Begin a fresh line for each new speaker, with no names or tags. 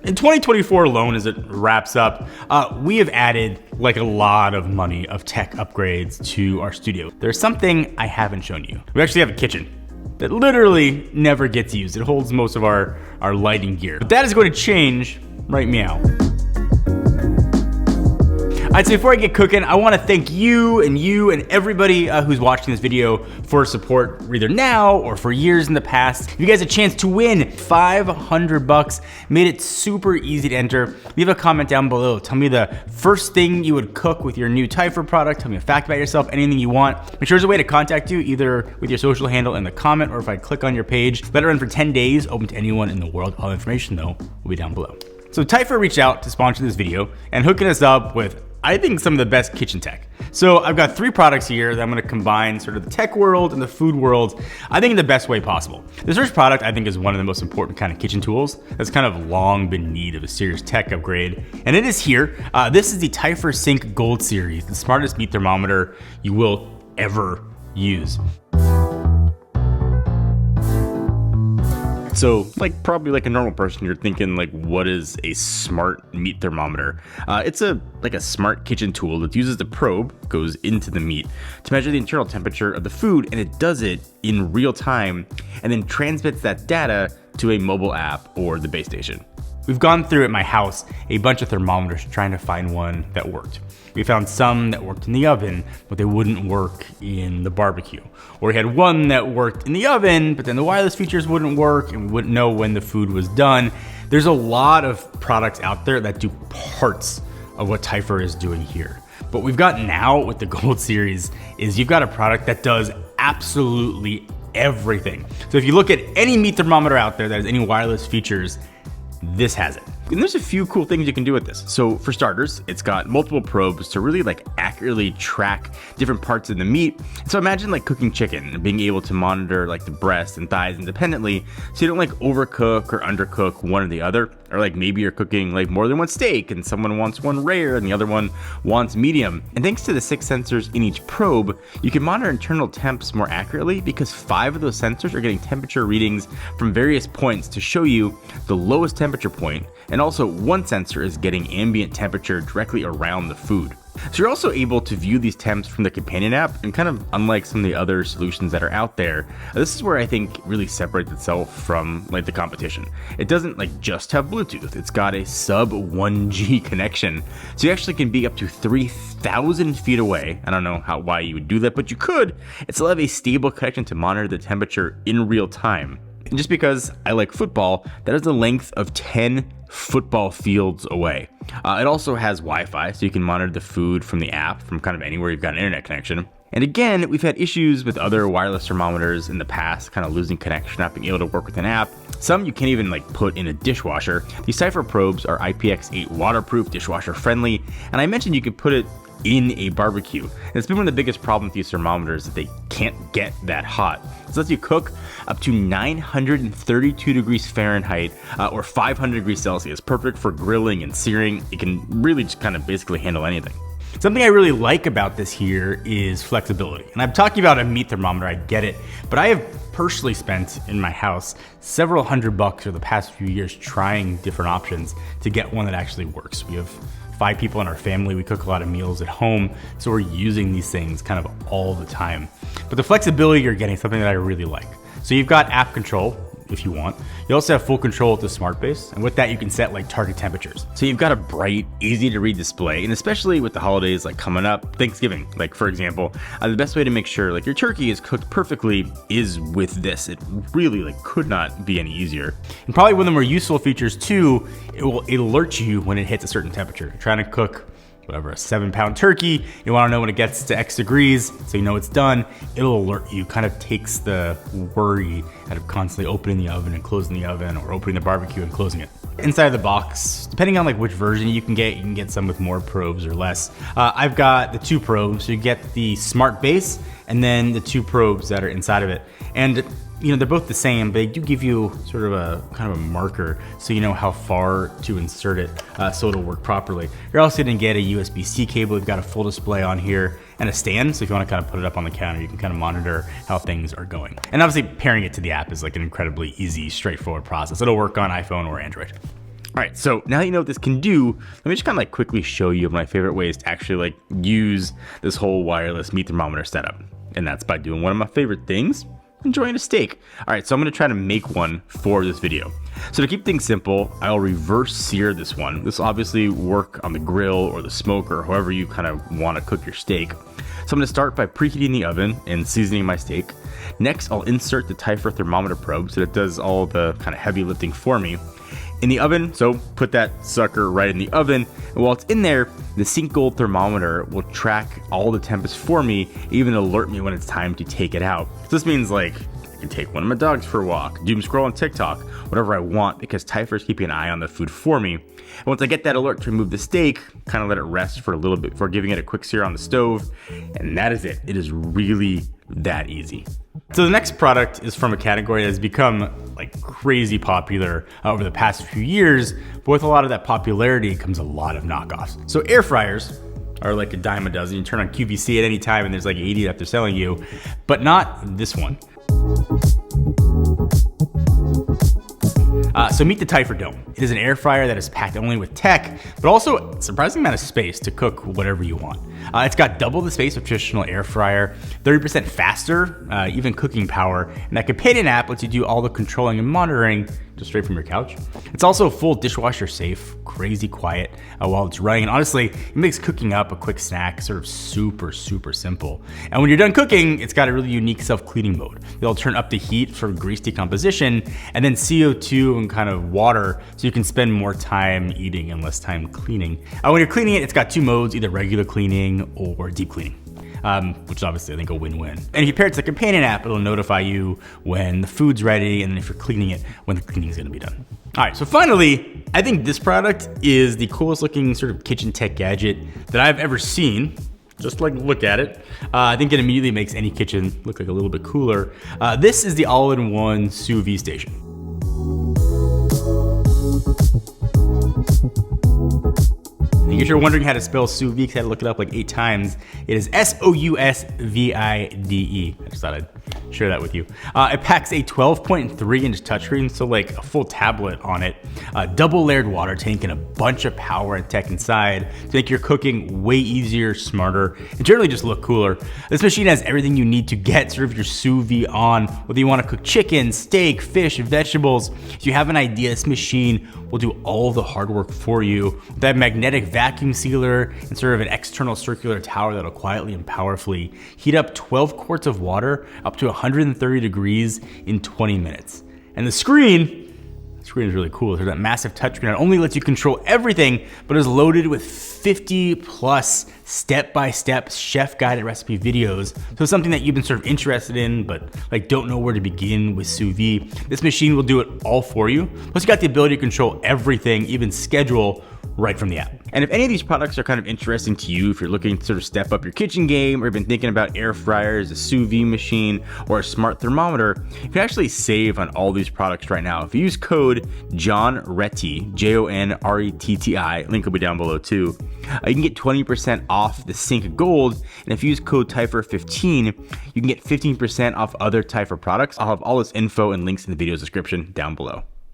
In 2024 alone, as it wraps up, we have added like a lot of money of tech upgrades to our studio. There's something I haven't shown you. We actually have a kitchen that literally never gets used. It holds most of our lighting gear. But that is going to change right meow. Alright, so before I get cooking, I want to thank you and everybody who's watching this video for support either now or for years in the past. You guys had a chance to win $500. Made it super easy to enter. Leave a comment down below. Tell me the first thing you would cook with your new Typhur product. Tell me a fact about yourself, anything you want. Make sure there's a way to contact you, either with your social handle in the comment or if I click on your page. Let it run for 10 days, open to anyone in the world. All information though will be down below. So Typhur reached out to sponsor this video and hooking us up with, I think, some of the best kitchen tech. So I've got 3 products here that I'm gonna combine sort of the tech world and the food world, I think in the best way possible. This first product I think is one of the most important kind of kitchen tools that's kind of long been in need of a serious tech upgrade. And it is here. This is the Typhur Sync Gold Series, the smartest meat thermometer you will ever use. So probably like a normal person, you're thinking like, what is a smart meat thermometer? It's like a smart kitchen tool that uses the probe, goes into the meat to measure the internal temperature of the food, and it does it in real time and then transmits that data to a mobile app or the base station. We've gone through at my house a bunch of thermometers trying to find one that worked. We found some that worked in the oven, but they wouldn't work in the barbecue. Or we had one that worked in the oven, but then the wireless features wouldn't work and we wouldn't know when the food was done. There's a lot of products out there that do parts of what Typhur is doing here. What we've got now with the Gold Series is you've got a product that does absolutely everything. So if you look at any meat thermometer out there that has any wireless features, this has it. And there's a few cool things you can do with this. So for starters, it's got multiple probes to really accurately track different parts of the meat. So imagine cooking chicken and being able to monitor the breast and thighs independently, so you don't overcook or undercook one or the other. Or maybe you're cooking more than one steak and someone wants one rare and the other one wants medium. And thanks to the 6 sensors in each probe, you can monitor internal temps more accurately because 5 of those sensors are getting temperature readings from various points to show you the lowest temperature point. And also 1 sensor is getting ambient temperature directly around the food. So you're also able to view these temps from the companion app, and kind of unlike some of the other solutions that are out there, this is where I think really separates itself from the competition. It doesn't just have Bluetooth, it's got a sub 1G connection. So you actually can be up to 3,000 feet away. I don't know why you would do that, but you could. It still have a stable connection to monitor the temperature in real time. And just because I like football, that is the length of 10 football fields away. It also has Wi-Fi, so you can monitor the food from the app from kind of anywhere you've got an internet connection. And again, we've had issues with other wireless thermometers in the past, kind of losing connection, not being able to work with an app. Some you can't even put in a dishwasher. These Typhur probes are IPX8 waterproof, dishwasher friendly, and I mentioned you could put it in a barbecue. And it's been one of the biggest problems with these thermometers, that they can't get that hot. So lets you cook up to 932 degrees Fahrenheit or 500 degrees Celsius. Perfect for grilling and searing. It can really just kind of basically handle anything. Something I really like about this here is flexibility. And I'm talking about a meat thermometer, I get it, but I have personally spent in my house several $100 over the past few years trying different options to get one that actually works. We have 5 people in our family, we cook a lot of meals at home, so we're using these things kind of all the time. But the flexibility you're getting is something that I really like. So you've got app control, if you want. You also have full control with the smart base, and with that you can set target temperatures. So you've got a bright, easy to read display, and especially with the holidays coming up, Thanksgiving, for example, the best way to make sure your turkey is cooked perfectly is with this. It really could not be any easier. And probably one of the more useful features too, it will alert you when it hits a certain temperature. You're trying to cook whatever, a 7-pound turkey, you want to know when it gets to X degrees, so you know it's done. It'll alert you, kind of takes the worry out of constantly opening the oven and closing the oven, or opening the barbecue and closing it. Inside the box, depending on which version you can get some with more probes or less. I've got the 2 probes, so you get the smart base and then the 2 probes that are inside of it. And they're both the same, but they do give you sort of a kind of a marker so you know how far to insert it so it'll work properly. You're also gonna get a USB-C cable. We've got a full display on here and a stand, so if you want to kind of put it up on the counter, you can kind of monitor how things are going. And obviously pairing it to the app is an incredibly easy, straightforward process. It'll work on iPhone or Android. All right, so now that you know what this can do, let me just kind of like quickly show you my favorite ways to actually like use this whole wireless meat thermometer setup. And that's by doing one of my favorite things, enjoying a steak. All right, so I'm gonna try to make one for this video. So to keep things simple, I'll reverse sear this one. This will obviously work on the grill or the smoker, or however you kind of want to cook your steak. So I'm gonna start by preheating the oven and seasoning my steak. Next, I'll insert the Typhur thermometer probe so that it does all the kind of heavy lifting for me in the oven. So put that sucker right in the oven, and while it's in there, the Sync Gold thermometer will track all the temps for me, even alert me when it's time to take it out. So this means like I can take one of my dogs for a walk, doom scroll on TikTok, whatever I want, because Typhur is keeping an eye on the food for me. And once I get that alert to remove the steak, kind of let it rest for a little bit before giving it a quick sear on the stove, and that is it. It is really that easy. So the next product is from a category that has become like crazy popular over the past few years, but with a lot of that popularity comes a lot of knockoffs. So air fryers are like a dime a dozen. You turn on QVC at any time and there's like 80 that they're selling you, but not this one. So meet the Typhur Dome. It is an air fryer that is packed only with tech, but also a surprising amount of space to cook whatever you want. It's got double the space of traditional air fryer, 30% faster, even cooking power, and that companion app lets you do all the controlling and monitoring just straight from your couch. It's also full dishwasher safe, crazy quiet while it's running. And honestly, it makes cooking up a quick snack sort of super simple. And when you're done cooking, it's got a really unique self-cleaning mode. It'll turn up the heat for grease decomposition and then CO2 and kind of water so you can spend more time eating and less time cleaning. When you're cleaning it, it's got two modes, either regular cleaning or deep cleaning. Which is obviously I think a win-win. And if you pair it to the companion app, it'll notify you when the food's ready, and then if you're cleaning it, when the cleaning is gonna be done. All right, so finally, I think this product is the coolest looking sort of kitchen tech gadget that I've ever seen. Just like look at it. I think it immediately makes any kitchen look like a little bit cooler. This is the all-in-one sous vide station. If you're wondering how to spell sous vide, I had to look it up like 8 times. It is SOUSVIDE. I just thought I'd share that with you. It packs a 12.3-inch touchscreen, so like a full tablet on it, a double layered water tank, and a bunch of power and tech inside to make your cooking way easier, smarter, and generally just look cooler. This machine has everything you need to get sort of your sous vide on, whether you want to cook chicken, steak, fish, vegetables. If you have an idea, this machine will do all the hard work for you. That magnetic vacuum sealer and sort of an external circular tower that'll quietly and powerfully heat up 12 quarts of water up to 130 degrees in 20 minutes. And the screen is really cool. There's that massive touchscreen. Not only lets you control everything, but is loaded with 50 plus step-by-step chef-guided recipe videos. So something that you've been sort of interested in, but like don't know where to begin with sous vide. This machine will do it all for you. Plus you got the ability to control everything, even schedule, right from the app. And if any of these products are kind of interesting to you, if you're looking to sort of step up your kitchen game, or you've been thinking about air fryers, a sous vide machine, or a smart thermometer, you can actually save on all these products right now. If you use code JOHNRETTI, JONRETTI, link will be down below too, you can get 20% off the Sync Gold. And if you use code Typhur15, you can get 15% off other Typhur products. I'll have all this info and links in the video's description down below.